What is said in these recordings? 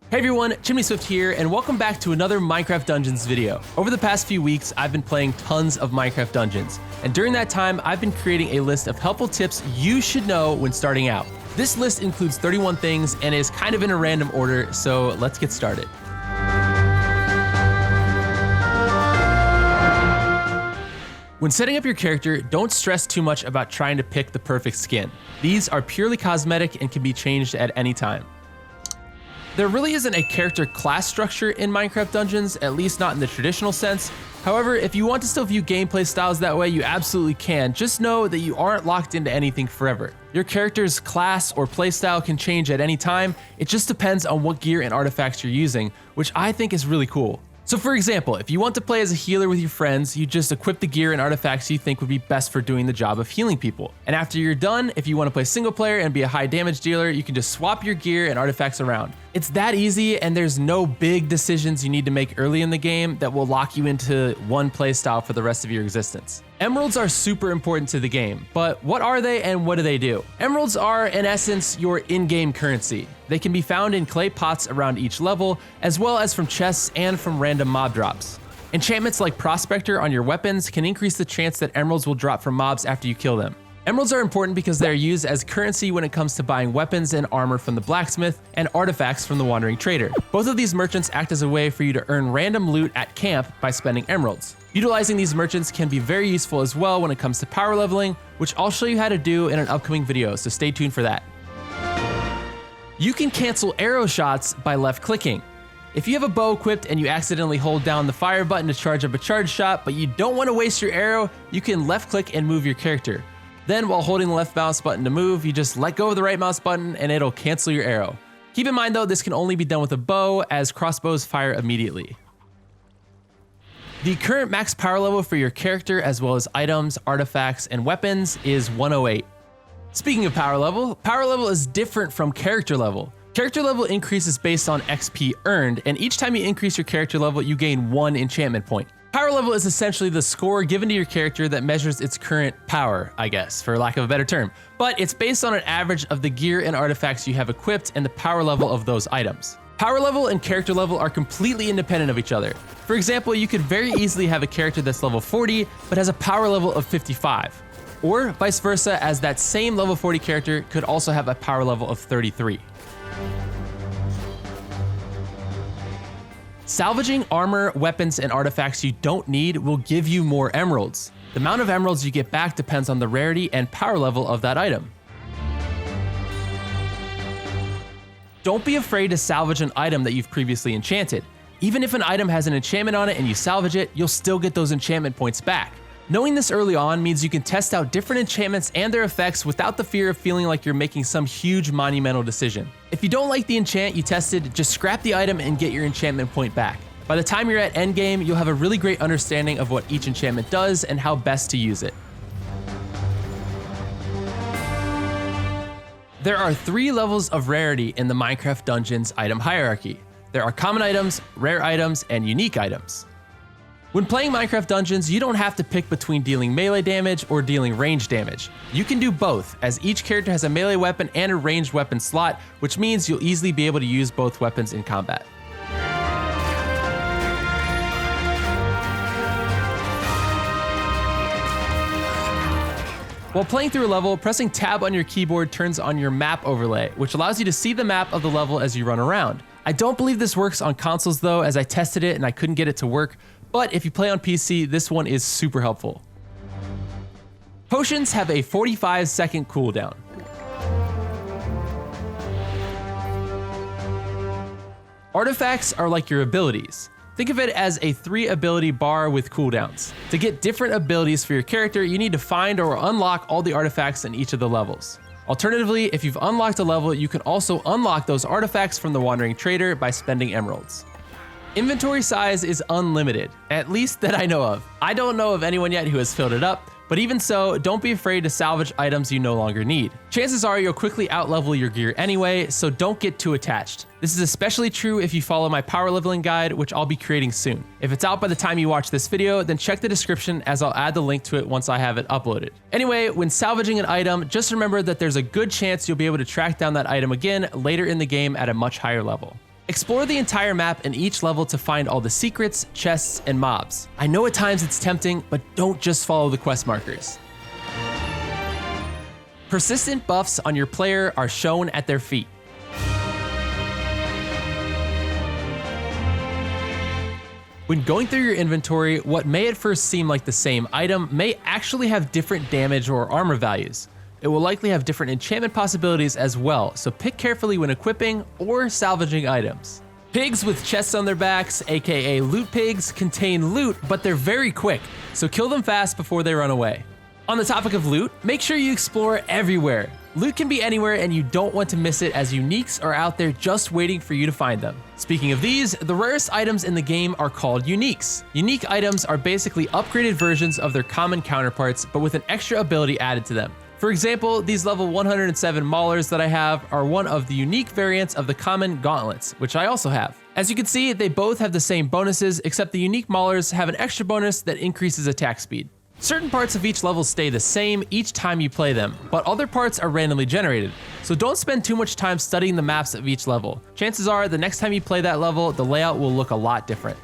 Hey everyone, Chimney Swift here, and welcome back to another Minecraft Dungeons video. Over the past few weeks, I've been playing tons of Minecraft Dungeons, and during that time, I've been creating a list of helpful tips you should know when starting out. This list includes 31 things and is kind of in a random order, so let's get started. When setting up your character, don't stress too much about trying to pick the perfect skin. These are purely cosmetic and can be changed at any time. There really isn't a character class structure in Minecraft Dungeons, at least not in the traditional sense. However, if you want to still view gameplay styles that way, you absolutely can. Just know that you aren't locked into anything forever. Your character's class or playstyle can change at any time. It just depends on what gear and artifacts you're using, which I think is really cool. So for example, if you want to play as a healer with your friends, you just equip the gear and artifacts you think would be best for doing the job of healing people. And after you're done, if you want to play single player and be a high damage dealer, you can just swap your gear and artifacts around. It's that easy, and there's no big decisions you need to make early in the game that will lock you into one playstyle for the rest of your existence. Emeralds are super important to the game, but what are they and what do they do? Emeralds are, in essence, your in-game currency. They can be found in clay pots around each level, as well as from chests and from random mob drops. Enchantments like Prospector on your weapons can increase the chance that emeralds will drop from mobs after you kill them. Emeralds are important because they are used as currency when it comes to buying weapons and armor from the blacksmith and artifacts from the wandering trader. Both of these merchants act as a way for you to earn random loot at camp by spending emeralds. Utilizing these merchants can be very useful as well when it comes to power leveling, which I'll show you how to do in an upcoming video, so stay tuned for that. You can cancel arrow shots by left clicking. If you have a bow equipped and you accidentally hold down the fire button to charge up a charge shot, but you don't want to waste your arrow, you can left click and move your character. Then while holding the left mouse button to move, you just let go of the right mouse button and it'll cancel your arrow. Keep in mind though, this can only be done with a bow, as crossbows fire immediately. The current max power level for your character, as well as items, artifacts, and weapons, is 108. Speaking of power level is different from character level. Character level increases based on XP earned, and each time you increase your character level, you gain 1 enchantment point. Power level is essentially the score given to your character that measures its current power, I guess, for lack of a better term. But it's based on an average of the gear and artifacts you have equipped and the power level of those items. Power level and character level are completely independent of each other. For example, you could very easily have a character that's level 40, but has a power level of 55. Or vice versa, as that same level 40 character could also have a power level of 33. Salvaging armor, weapons, and artifacts you don't need will give you more emeralds. The amount of emeralds you get back depends on the rarity and power level of that item. Don't be afraid to salvage an item that you've previously enchanted. Even if an item has an enchantment on it and you salvage it, you'll still get those enchantment points back. Knowing this early on means you can test out different enchantments and their effects without the fear of feeling like you're making some huge monumental decision. If you don't like the enchant you tested, just scrap the item and get your enchantment point back. By the time you're at endgame, you'll have a really great understanding of what each enchantment does and how best to use it. There are 3 levels of rarity in the Minecraft Dungeons item hierarchy. There are common items, rare items, and unique items. When playing Minecraft Dungeons, you don't have to pick between dealing melee damage or dealing range damage. You can do both, as each character has a melee weapon and a ranged weapon slot, which means you'll easily be able to use both weapons in combat. While playing through a level, pressing tab on your keyboard turns on your map overlay, which allows you to see the map of the level as you run around. I don't believe this works on consoles though, as I tested it and I couldn't get it to work. But if you play on PC, this one is super helpful. Potions have a 45-second cooldown. Artifacts are like your abilities. Think of it as a 3 ability bar with cooldowns. To get different abilities for your character, you need to find or unlock all the artifacts in each of the levels. Alternatively, if you've unlocked a level, you can also unlock those artifacts from the wandering trader by spending emeralds. Inventory size is unlimited, at least that I know of. I don't know of anyone yet who has filled it up, but even so, don't be afraid to salvage items you no longer need. Chances are you'll quickly outlevel your gear anyway, so don't get too attached. This is especially true if you follow my power leveling guide, which I'll be creating soon. If it's out by the time you watch this video, then check the description as I'll add the link to it once I have it uploaded. Anyway, when salvaging an item, just remember that there's a good chance you'll be able to track down that item again later in the game at a much higher level. Explore the entire map in each level to find all the secrets, chests, and mobs. I know at times it's tempting, but don't just follow the quest markers. Persistent buffs on your player are shown at their feet. When going through your inventory, what may at first seem like the same item may actually have different damage or armor values. It will likely have different enchantment possibilities as well, so pick carefully when equipping or salvaging items. Pigs with chests on their backs, aka loot pigs, contain loot, but they're very quick, so kill them fast before they run away. On the topic of loot, make sure you explore everywhere. Loot can be anywhere and you don't want to miss it, as uniques are out there just waiting for you to find them. Speaking of these, the rarest items in the game are called uniques. Unique items are basically upgraded versions of their common counterparts, but with an extra ability added to them. For example, these level 107 Maulers that I have are one of the unique variants of the common gauntlets, which I also have. As you can see, they both have the same bonuses, except the unique Maulers have an extra bonus that increases attack speed. Certain parts of each level stay the same each time you play them, but other parts are randomly generated, so don't spend too much time studying the maps of each level. Chances are the next time you play that level, the layout will look a lot different.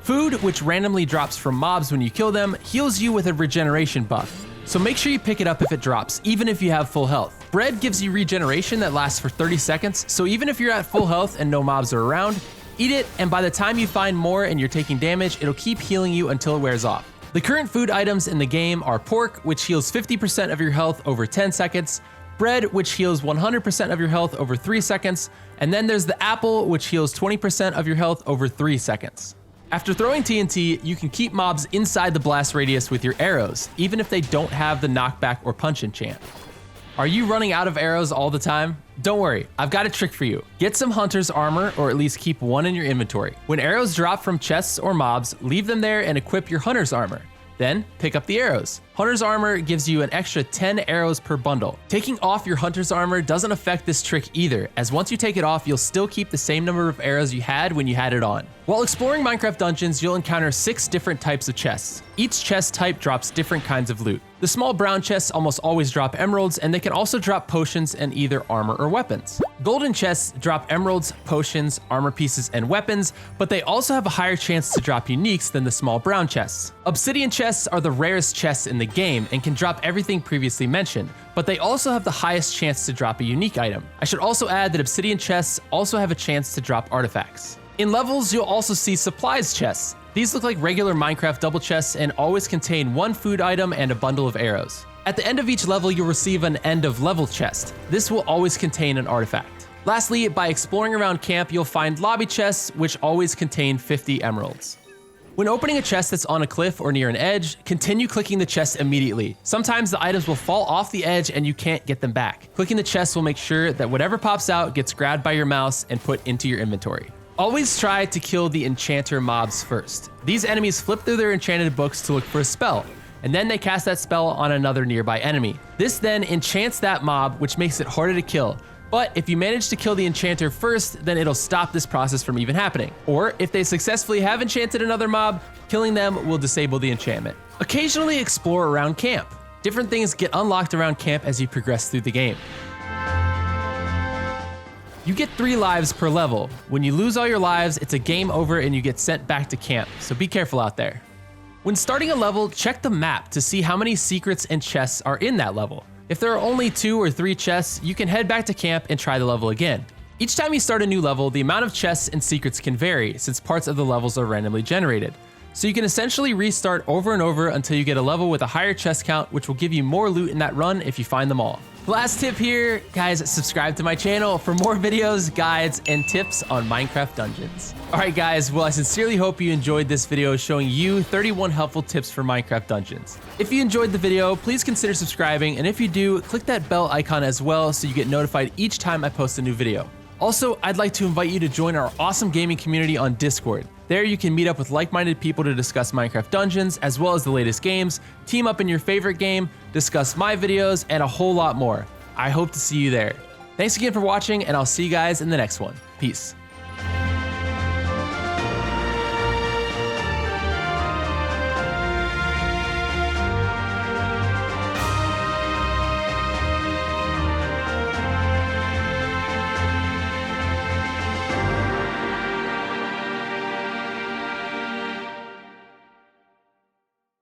Food, which randomly drops from mobs when you kill them, heals you with a regeneration buff, so make sure you pick it up if it drops, even if you have full health. Bread gives you regeneration that lasts for 30 seconds, so even if you're at full health and no mobs are around, eat it, and by the time you find more and you're taking damage, it'll keep healing you until it wears off. The current food items in the game are pork, which heals 50% of your health over 10 seconds, bread, which heals 100% of your health over 3 seconds, and then there's the apple, which heals 20% of your health over 3 seconds. After throwing TNT, you can keep mobs inside the blast radius with your arrows, even if they don't have the knockback or punch enchant. Are you running out of arrows all the time? Don't worry, I've got a trick for you. Get some hunter's armor, or at least keep one in your inventory. When arrows drop from chests or mobs, leave them there and equip your hunter's armor. Then, pick up the arrows. Hunter's armor gives you an extra 10 arrows per bundle. Taking off your hunter's armor doesn't affect this trick either, as once you take it off, you'll still keep the same number of arrows you had when you had it on. While exploring Minecraft dungeons, you'll encounter 6 different types of chests. Each chest type drops different kinds of loot. The small brown chests almost always drop emeralds, and they can also drop potions and either armor or weapons. Golden chests drop emeralds, potions, armor pieces, and weapons, but they also have a higher chance to drop uniques than the small brown chests. Obsidian chests are the rarest chests in the game and can drop everything previously mentioned, but they also have the highest chance to drop a unique item. I should also add that obsidian chests also have a chance to drop artifacts. In levels, you'll also see supplies chests. These look like regular Minecraft double chests and always contain one food item and a bundle of arrows. At the end of each level, you'll receive an end of level chest. This will always contain an artifact. Lastly, by exploring around camp, you'll find lobby chests, which always contain 50 emeralds. When opening a chest that's on a cliff or near an edge, continue clicking the chest immediately. Sometimes the items will fall off the edge and you can't get them back. Clicking the chest will make sure that whatever pops out gets grabbed by your mouse and put into your inventory. Always try to kill the enchanter mobs first. These enemies flip through their enchanted books to look for a spell, and then they cast that spell on another nearby enemy. This then enchants that mob, which makes it harder to kill. But if you manage to kill the enchanter first, then it'll stop this process from even happening. Or if they successfully have enchanted another mob, killing them will disable the enchantment. Occasionally explore around camp. Different things get unlocked around camp as you progress through the game. You get 3 lives per level. When you lose all your lives, it's a game over and you get sent back to camp, so be careful out there. When starting a level, check the map to see how many secrets and chests are in that level. If there are only 2 or 3 chests, you can head back to camp and try the level again. Each time you start a new level, the amount of chests and secrets can vary, since parts of the levels are randomly generated. So you can essentially restart over and over until you get a level with a higher chest count, which will give you more loot in that run if you find them all. Last tip here, guys, subscribe to my channel for more videos, guides, and tips on Minecraft dungeons. All right, guys, well, I sincerely hope you enjoyed this video showing you 31 helpful tips for Minecraft dungeons. If you enjoyed the video, please consider subscribing, and if you do, click that bell icon as well so you get notified each time I post a new video. Also, I'd like to invite you to join our awesome gaming community on Discord. There you can meet up with like-minded people to discuss Minecraft dungeons, as well as the latest games, team up in your favorite game, discuss my videos, and a whole lot more. I hope to see you there. Thanks again for watching, and I'll see you guys in the next one. Peace.